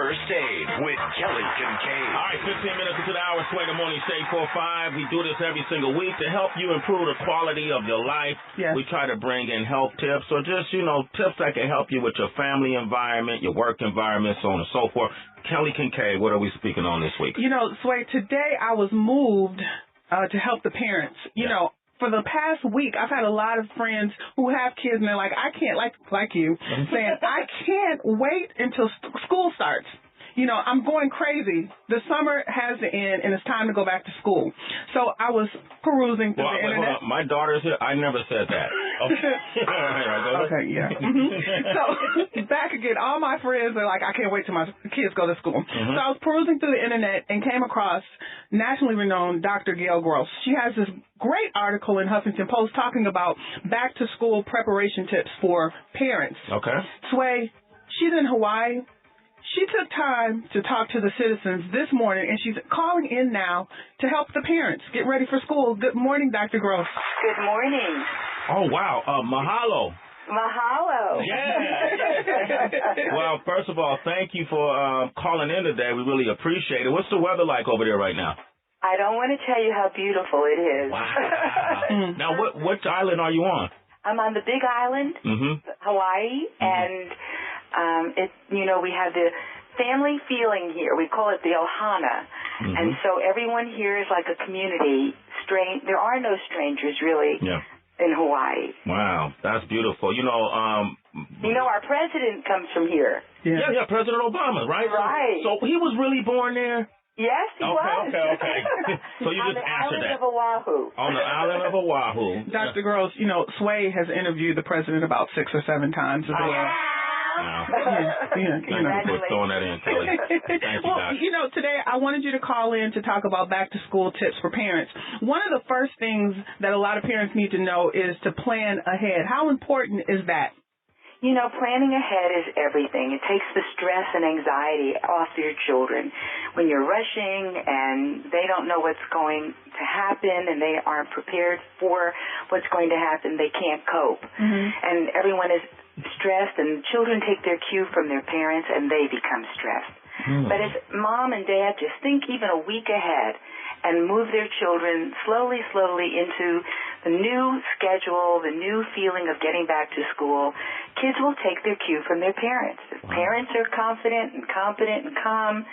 First Aid with Kelly Kincaid. All right, 15 minutes into the hour, Sway the Morning, Shade45. We do this every single week to help you improve the quality of your life. Yes. We try to bring in health tips or just, tips that can help you with your family environment, your work environment, so on and so forth. Kelly Kincaid, what are we speaking on this week? Sway, today I was moved to help the parents. For the past week, I've had a lot of friends who have kids, and they're like, I can't, like you, saying, I can't wait until school starts. I'm going crazy. The summer has to end, and it's time to go back to school. So I was perusing through the internet. Hold on. My daughter's here. I never said that. Okay. Okay, yeah. So back again, all my friends are like, I can't wait till my kids go to school. So I was perusing through the internet and came across nationally renowned Dr. Gail. She has this great article in Huffington Post talking about back-to-school preparation tips for parents. Okay. Sway, she's in Hawaii. She took time to talk to the citizens this morning, and she's calling in now to help the parents get ready for school. Good morning, Dr. Gross. Good morning. Oh, wow. Mahalo. Mahalo. Yeah. Well, first of all, thank you for calling in today. We really appreciate it. What's the weather like over there right now? I don't want to tell you how beautiful it is. Wow. Now, which island are you on? I'm on the Big Island, Hawaii, and we have the family feeling here. We call it the Ohana. And so everyone here is like a community. There are no strangers, really, in Hawaii. Wow, that's beautiful. Our president comes from here. Yeah, President Obama, right? Right. So he was really born there? Yes, he was. Okay. So you just answered that. On the island On the island of Oahu. of Oahu. Dr. Gross, Sway has interviewed the president about 6 or 7 times as well. Thank you for throwing that in, Kelly. Thank you, Doc. Today I wanted you to call in to talk about back-to-school tips for parents. One of the first things that a lot of parents need to know is to plan ahead. How important is that? Planning ahead is everything. It takes the stress and anxiety off your children. When you're rushing and they don't know what's going to happen and they aren't prepared for what's going to happen, they can't cope. And everyone is stressed, and children take their cue from their parents, and they become stressed. But if mom and dad just think even a week ahead and move their children slowly into the new schedule, the new feeling of getting back to school, kids will take their cue from their parents. If parents are confident and competent and calm,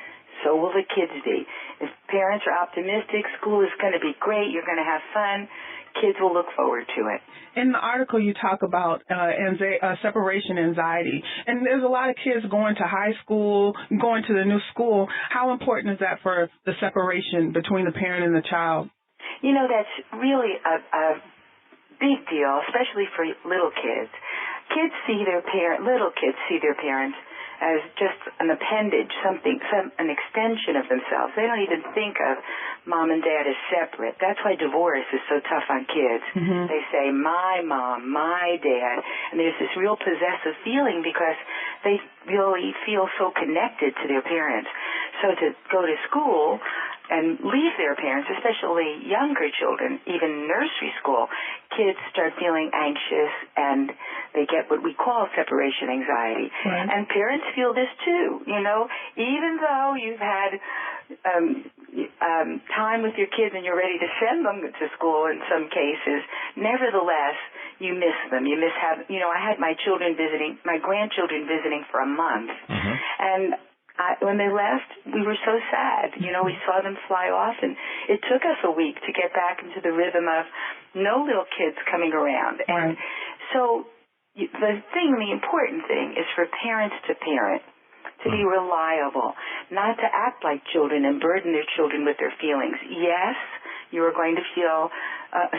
so will the kids be. If parents are optimistic, school is going to be great, you're going to have fun, kids will look forward to it. In the article, you talk about separation anxiety, and there's a lot of kids going to high school, going to the new school. How important is that for the separation between the parent and the child? That's really a big deal, especially for little kids. Little kids see their parents as just an appendage, an extension of themselves. They don't even think of mom and dad as separate. That's why divorce is so tough on kids. They say, my mom, my dad, and there's this real possessive feeling because they really feel so connected to their parents. So to go to school and leave their parents, especially younger children, even nursery school, kids start feeling anxious and they get what we call separation anxiety. And parents feel this too, even though you've had time with your kids and you're ready to send them to school in some cases, nevertheless, you miss them. You miss I had my grandchildren visiting for a month. And when they left, we were so sad. We saw them fly off, and it took us a week to get back into the rhythm of no little kids coming around. And so the important thing is for parents to parent, to be reliable, not to act like children and burden their children with their feelings. Yes, you are going to feel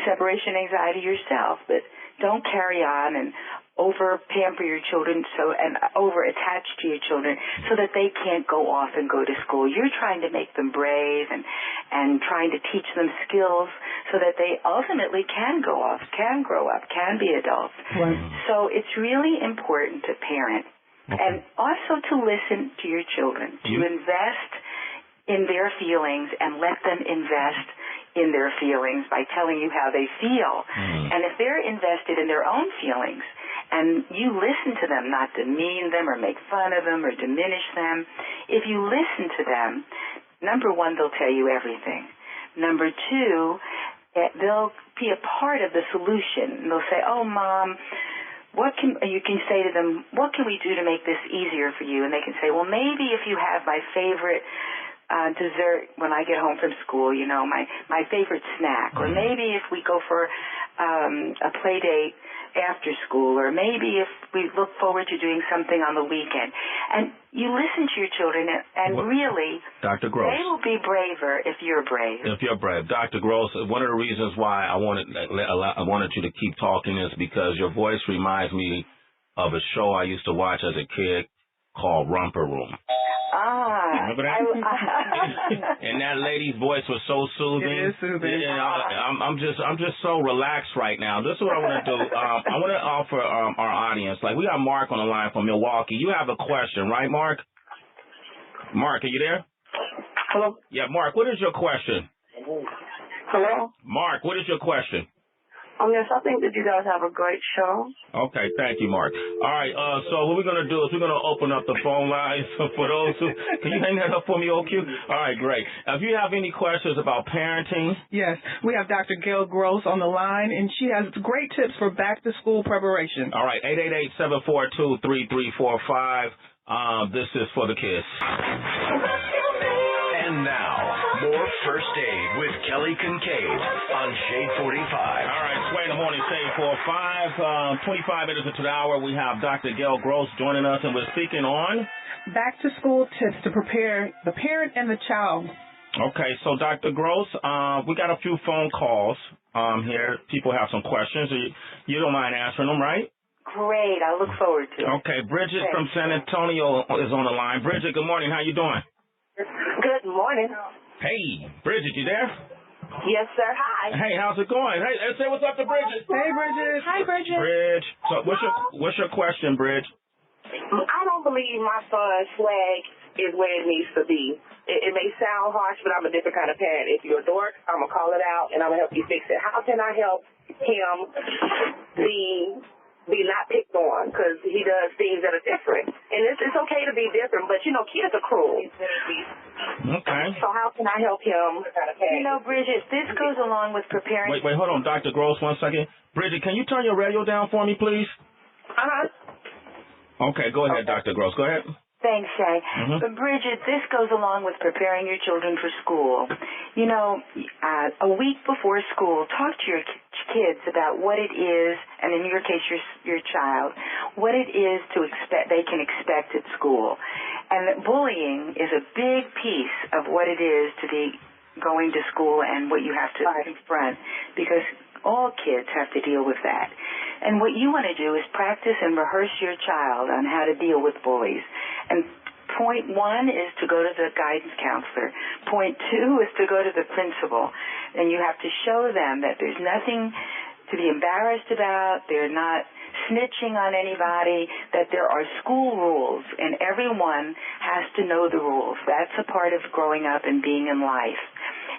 separation anxiety yourself, but don't carry on and over-pamper your children and over-attach to your children so that they can't go off and go to school. You're trying to make them brave and trying to teach them skills so that they ultimately can go off, can grow up, can be adults. So it's really important to parent and also to listen to your children, to invest in their feelings and let them invest in their feelings by telling you how they feel. And if they're invested in their own feelings and you listen to them, not demean them or make fun of them or diminish them. If you listen to them, number one, they'll tell you everything. Number two, they'll be a part of the solution. And they'll say, oh, Mom, you can say to them, what can we do to make this easier for you? And they can say, well, maybe if you have my favorite dessert when I get home from school, you know, my favorite snack, or maybe if we go for a play date after school, or maybe if we look forward to doing something on the weekend. And you listen to your children, and really, Dr. Gross, they will be braver if you're brave. If you're brave. Dr. Gross, one of the reasons why I wanted you to keep talking is because your voice reminds me of a show I used to watch as a kid called Romper Room. Remember that? And that lady's voice was so soothing. It is soothing. Yeah, I'm just so relaxed right now. This is what I want to do. I want to offer our audience, like, we got Mark on the line from Milwaukee. You have a question, right, Mark? Mark, are you there? Hello? Yeah, Mark, what is your question? Hello? Mark, what is your question? Yes, I think that you guys have a great show. Okay, thank you, Mark. All right, so what we're going to do is we're going to open up the phone lines for those who... Can you hang that up for me, OQ? All right, great. If you have any questions about parenting... Yes, we have Dr. Gail Gross on the line, and she has great tips for back-to-school preparation. All right, 888-742-3345. This is for the kids. And now, more First Aid with Kelly Kincaid on Shade 45. All right, Sway in the morning, Shade 45. 25 minutes into the hour, we have Dr. Gail Gross joining us, and we're speaking on... Back-to-school tips to prepare the parent and the child. Okay, so Dr. Gross, we got a few phone calls here. People have some questions. You don't mind answering them, right? Great. I look forward to it. Okay, Bridget from San Antonio is on the line. Bridget, good morning. How you doing? Good morning. Hey, Bridget, you there? Yes, sir. Hi. Hey, how's it going? Hey, say what's up to Bridget. Hey, Bridget. Hi, Bridget. Bridge. So what's your question, Bridge? I don't believe my son's swag is where it needs to be. It may sound harsh, but I'm a different kind of parent. If you're a dork, I'm going to call it out, and I'm going to help you fix it. How can I help him be not picked on, because he does things that are different? And it's okay to be different, but, you know, kids are cruel. Okay. So how can I help him? You know, Bridget, this goes along with preparing... Wait, hold on, Dr. Gross, 1 second. Bridget, can you turn your radio down for me, please? Okay, go ahead, Dr. Gross. Go ahead. Thanks, Shay. But Bridget, this goes along with preparing your children for school. You know, a week before school, talk to your kids about what it is, and in your case, your child, what it is they can expect at school. And that bullying is a big piece of what it is to be going to school and what you have to confront, because all kids have to deal with that. And what you want to do is practice and rehearse your child on how to deal with bullies. And point 1 is to go to the guidance counselor. Point 2 is to go to the principal. And you have to show them that there's nothing to be embarrassed about, they're not snitching on anybody, that there are school rules, and everyone has to know the rules. That's a part of growing up and being in life.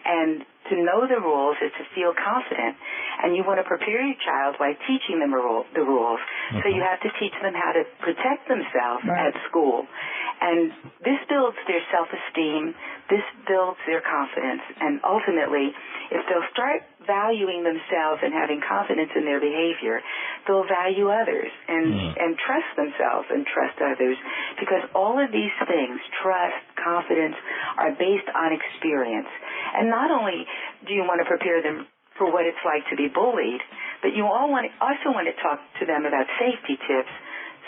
And to know the rules is to feel confident. And you want to prepare your child by teaching them the rules. So you have to teach them how to protect themselves at school. And this builds their self-esteem. This builds their confidence. And ultimately, if they'll start valuing themselves and having confidence in their behavior, they'll value others and trust themselves and trust others. Because all of these things, trust, confidence, are based on experience. And not only do you want to prepare them for what it's like to be bullied, but you also want to talk to them about safety tips,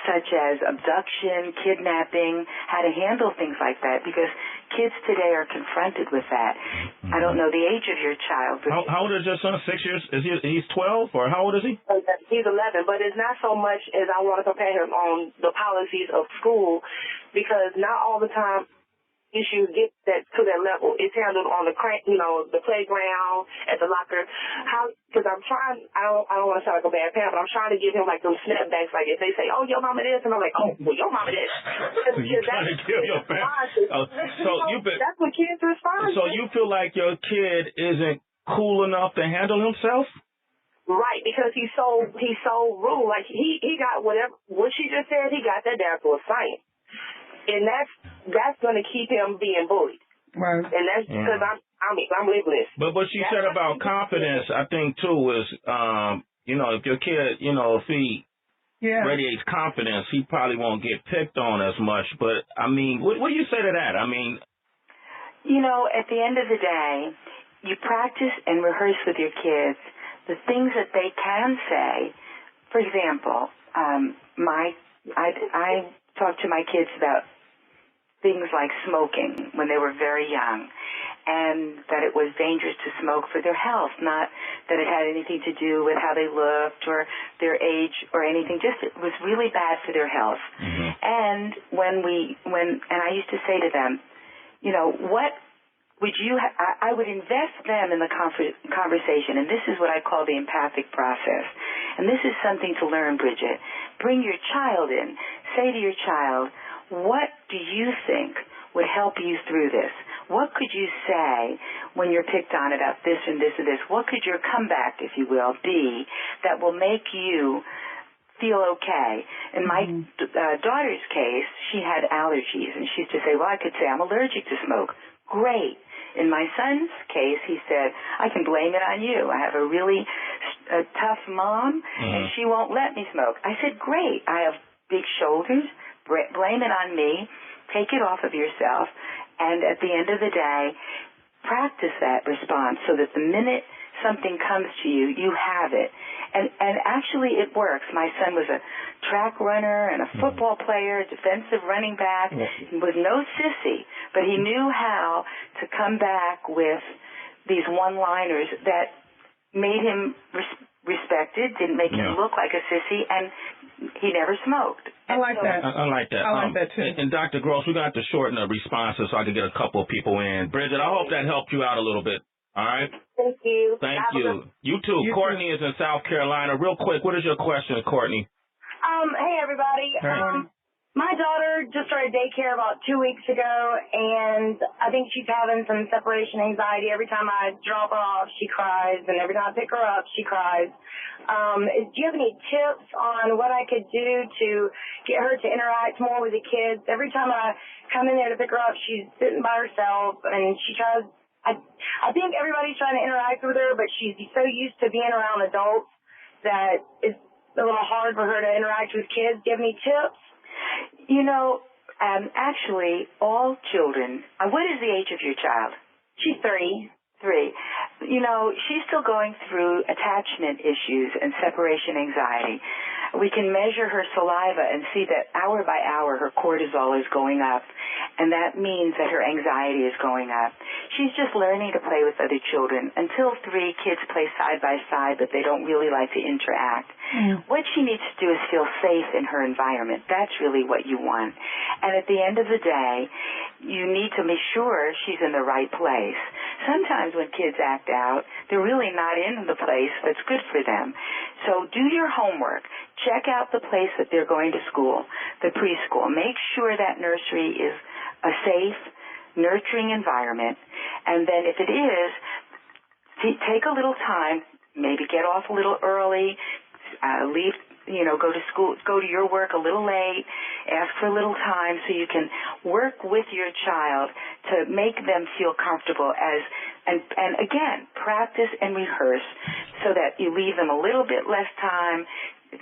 such as abduction, kidnapping, how to handle things like that, because kids today are confronted with that. I don't know the age of your child. But how old is your son? 6 years? He's 12, or how old is he? He's 11, but it's not so much as I want to prepare him on the policies of school, because not all the time issues get to that level. It's handled on the playground, at the locker. Because I'm trying, I don't want to sound like a bad parent, but I'm trying to give him like those snapbacks. Like if they say, "Oh, your mama this," and I'm like, "Oh, well, your mama this." You're trying to kill your parents. That's what kids respond to. So you feel like your kid isn't cool enough to handle himself? Right, because he's so rude. Like he got what she just said. He got that down to a science, and that's going to keep him being bullied. Right. And that's because I'm living this. But what she said about confidence, I think too, is if your kid, if he radiates confidence, he probably won't get picked on as much. But I mean, what do you say to that? I mean, at the end of the day, you practice and rehearse with your kids the things that they can say. For example, I talk to my kids about things like smoking when they were very young, and that it was dangerous to smoke for their health, not that it had anything to do with how they looked or their age or anything, just it was really bad for their health. Mm-hmm. And when I used to say to them, what would I would invest them in the conversation, and this is what I call the empathic process. And this is something to learn, Bridget. Bring your child in. Say to your child, what do you think would help you through this? What could you say when you're picked on about this and this and this? What could your comeback, if you will, be that will make you feel okay? In my daughter's case, she had allergies, and she used to say, well, I could say I'm allergic to smoke. Great. In my son's case, he said, I can blame it on you. I have a really tough mom, and she won't let me smoke. I said, great. I have big shoulders. Blame it on me. Take it off of yourself. And at the end of the day, practice that response so that the minute something comes to you, you have it. And actually it works. My son was a track runner and a football player, defensive running back. He was no sissy, but he knew how to come back with these one-liners that made him respected, didn't make him look like a sissy, and he never smoked. I like that. I like that. I like that too. And Dr. Gross, we're going to have to shorten the responses so I can get a couple of people in. Bridget, I hope that helped you out a little bit. All right? Thank you. Thank you. You too. Courtney is in South Carolina. Real quick, what is your question, Courtney? Hey, everybody. My daughter just started daycare about 2 weeks ago, and I think she's having some separation anxiety. Every time I drop her off, she cries, and every time I pick her up, she cries. Do you have any tips on what I could do to get her to interact more with the kids? Every time I come in there to pick her up, she's sitting by herself, and she tries. I think everybody's trying to interact with her, but she's so used to being around adults that it's a little hard for her to interact with kids. Do you have any tips? Actually, all children, what is the age of your child? She's 3. She's still going through attachment issues and separation anxiety. We can measure her saliva and see that hour by hour her cortisol is going up, and that means that her anxiety is going up. She's just learning to play with other children. Until 3, kids play side by side, but they don't really like to interact. What she needs to do is feel safe in her environment. That's really what you want. And at the end of the day, you need to make sure she's in the right place. Sometimes when kids act out, they're really not in the place that's good for them. So do your homework. Check out the place that they're going to school, the preschool. Make sure that nursery is a safe, nurturing environment. And then if it is, take a little time, maybe get off a little early, leave, go to school, go to your work a little late, ask for a little time so you can work with your child to make them feel comfortable and again, practice and rehearse so that you leave them a little bit less time.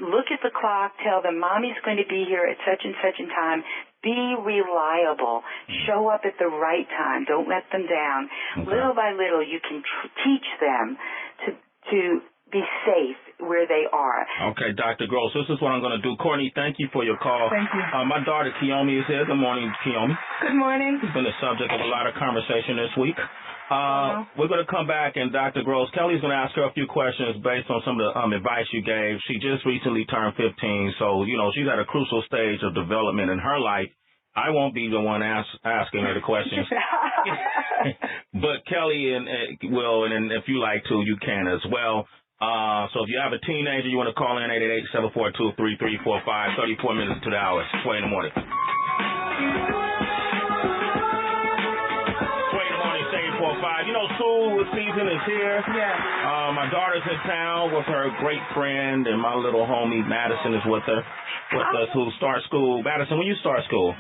Look at the clock, tell them mommy's going to be here at such and such a time. Be reliable. Show up at the right time. Don't let them down. Okay. Little by little, you can teach them to be safe where they are. Okay, Dr. Gross, this is what I'm going to do. Courtney, thank you for your call. Thank you. My daughter, Kiyomi, is here. Good morning, Kiyomi. Good morning. It's been the subject of a lot of conversation this week. We're going to come back, and Dr. Gross, Kelly's going to ask her a few questions based on some of the advice you gave. She just recently turned 15, so, she's at a crucial stage of development in her life. I won't be the one asking her the questions. But Kelly will, and if you like to, you can as well. So if you have a teenager, you want to call in 888-742-3345, 34 minutes to the hour, 20 in the morning. you know, school season is here. Yeah. My daughter's in town with her great friend, and my little homie Madison is with us, who starts school. Madison, when you start school?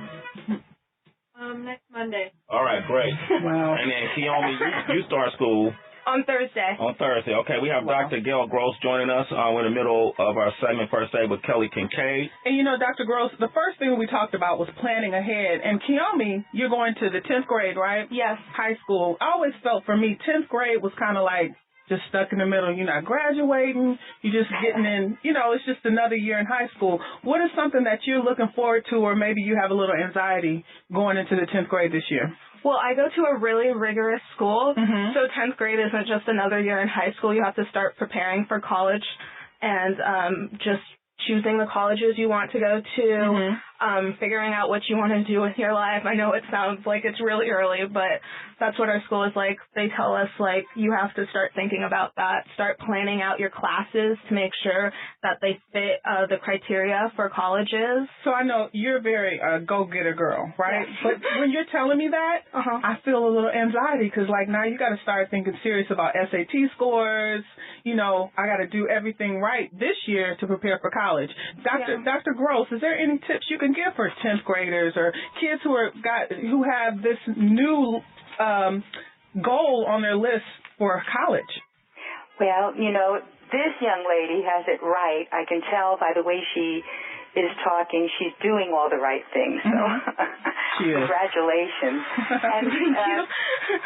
Next Monday. All right, great. Wow. And then Kiyomi, you start school. On Thursday. On Thursday. Okay, we have Dr. Gail Gross joining us. We're in the middle of our segment, First Aid with Kelly Kincaid. And, you know, Dr. Gross, the first thing we talked about was planning ahead. And, Kiyomi, you're going to the 10th grade, right? Yes. High school. I always felt for me, 10th grade was kind of like just stuck in the middle. You're not graduating. You're just getting in. You know, it's just another year in high school. What is something that you're looking forward to, or maybe you have a little anxiety going into the 10th grade this year? Well, I go to a really rigorous school, so 10th grade isn't just another year in high school. You have to start preparing for college and just choosing the colleges you want to go to, figuring out what you want to do with your life. I know it sounds like it's really early, but that's what our school is like. They tell us, like, you have to start thinking about that, start planning out your classes to make sure that they fit the criteria for colleges. So I know you're very go-getter girl, right? Yeah. But when you're telling me that, I feel a little anxiety because, like, now you got to start thinking serious about SAT scores. You know, I got to do everything right this year to prepare for college. Dr. Gross, is there any tips you can give for 10th graders or kids who have this new goal on their list for college? Well, you know, this young lady has it right. I can tell by the way she is talking. She's doing all the right things. So congratulations. And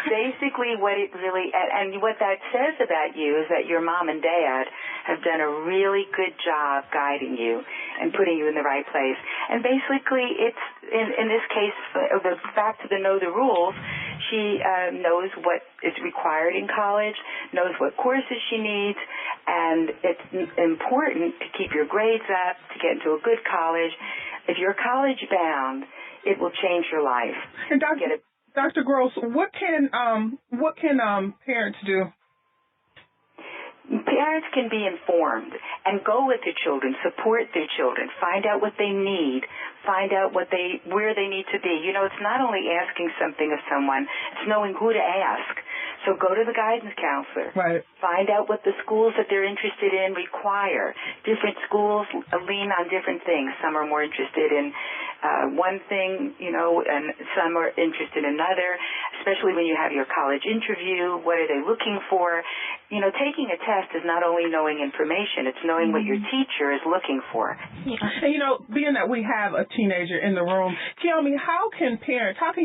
basically what it really, and what that says about you is that your mom and dad have done a really good job guiding you and putting you in the right place. And basically it's, in this case, back to the know the rules, she knows what is required in college, knows what courses she needs, and it's important to keep your grades up, to get into a good college. If you're college bound, it will change your life. And Dr. Gross, what can parents do? Parents can be informed and go with their children, support their children, find out what they need, find out where they need to be. You know, it's not only asking something of someone, it's knowing who to ask. So go to the guidance counselor. Right. Find out what the schools that they're interested in require. Different schools lean on different things. Some are more interested in one thing, you know, and some are interested in another, especially when you have your college interview. What are they looking for? You know, taking a test is not only knowing information, it's knowing what your teacher is looking for. And, you know, being that we have a teenager in the room, Kiyomi, how can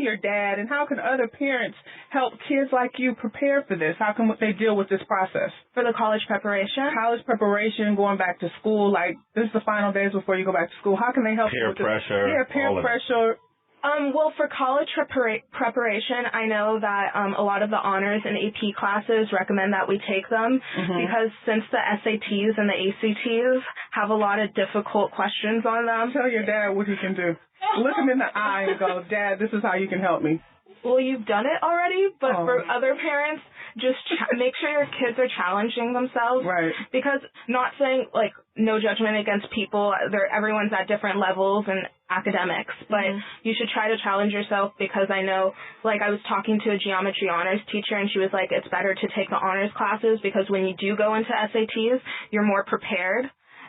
your dad and how can other parents help kids like you prepare for this? How can they deal with this process? For the college preparation? College preparation, going back to school, like this is the final days before you go back to school. How can they help peer you with pressure? Yeah, peer pressure. Well, for college preparation, I know that a lot of the honors and AP classes recommend that we take them because since the SATs and the ACTs have a lot of difficult questions on them. Tell your dad what he can do. Look him in the eye and go, Dad, this is how you can help me. Well, you've done it already, but for other parents, just make sure your kids are challenging themselves. Right. Because not saying, like, no judgment against people. Everyone's at different levels in academics. But you should try to challenge yourself because I know, like, I was talking to a geometry honors teacher, and she was like, it's better to take the honors classes because when you do go into SATs, you're more prepared.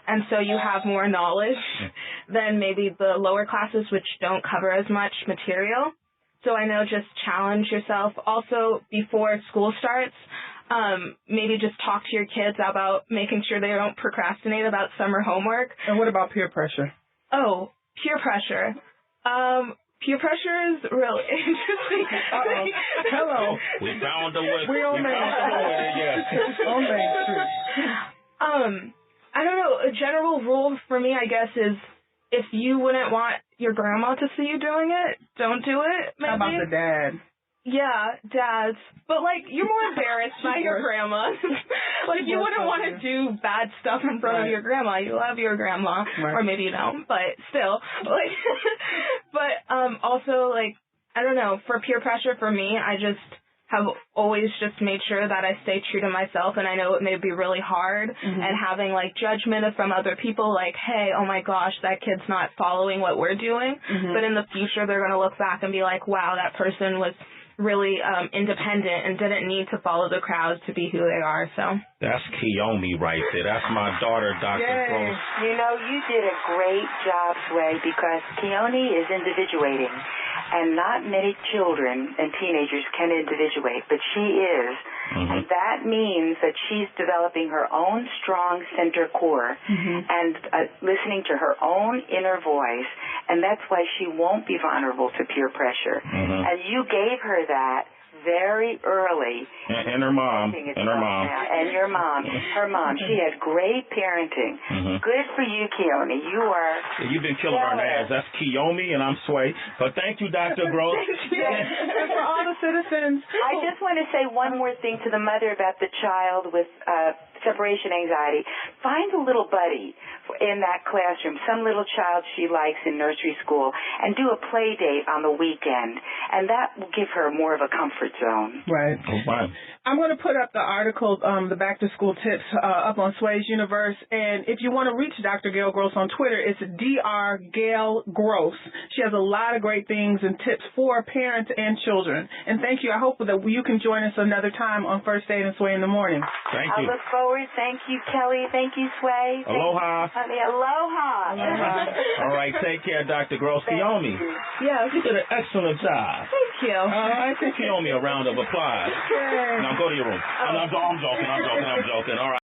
And so you have more knowledge than maybe the lower classes, which don't cover as much material. So I know just challenge yourself. Also, before school starts, maybe just talk to your kids about making sure they don't procrastinate about summer homework. And what about peer pressure? Oh, peer pressure. Peer pressure is really interesting. Hello. We found a way. We on Main Street. Yes. On Main Street. I don't know. A general rule for me, I guess, is if you wouldn't want your grandma to see you doing it, don't do it, maybe. How about the dad? Yeah, dads. But, like, you're more embarrassed by your grandma. Like, you wouldn't want to do bad stuff in front of your grandma. You love your grandma. Or maybe you don't, but still. Like, but also, like, I don't know, for peer pressure for me, I just have always just made sure that I stay true to myself, and I know it may be really hard, and having, like, judgment from other people, like, hey, oh my gosh, that kid's not following what we're doing, but in the future they're going to look back and be like, wow, that person was really independent and didn't need to follow the crowd to be who they are. So that's Kiyomi right there. That's my daughter, Dr. Gross. You know, you did a great job, Sway, because Keone is individuating, and not many children and teenagers can individuate, but she is. And that means that she's developing her own strong center core and listening to her own inner voice, and that's why she won't be vulnerable to peer pressure. And you gave her that very early. And her mom. And her mom. And your mom. Her mom. She had great parenting. Good for you, Keone. You are... You've been killing our names. That's Kiyomi, and I'm Sway. But thank you, Dr. Gross. And for all the citizens. I just want to say one more thing to the mother about the child with separation anxiety. Find a little buddy in that classroom, some little child she likes in nursery school, and do a play date on the weekend. And that will give her more of a comfort zone. Right. Oh, fine. I'm going to put up the article, the back-to-school tips, up on Sway's Universe. And if you want to reach Dr. Gail Gross on Twitter, it's Dr. Gail Gross. She has a lot of great things and tips for parents and children. And thank you. I hope that you can join us another time on First Date and Sway in the morning. Thank you. I look forward. Thank you, Kelly. Thank you, Sway. Aloha. Aloha. All right. Take care, Dr. Gross. Kiyomi. yes, You did an excellent job. thank you. I think Kiyomi a round of applause. Now go to your room. I'm joking. All right.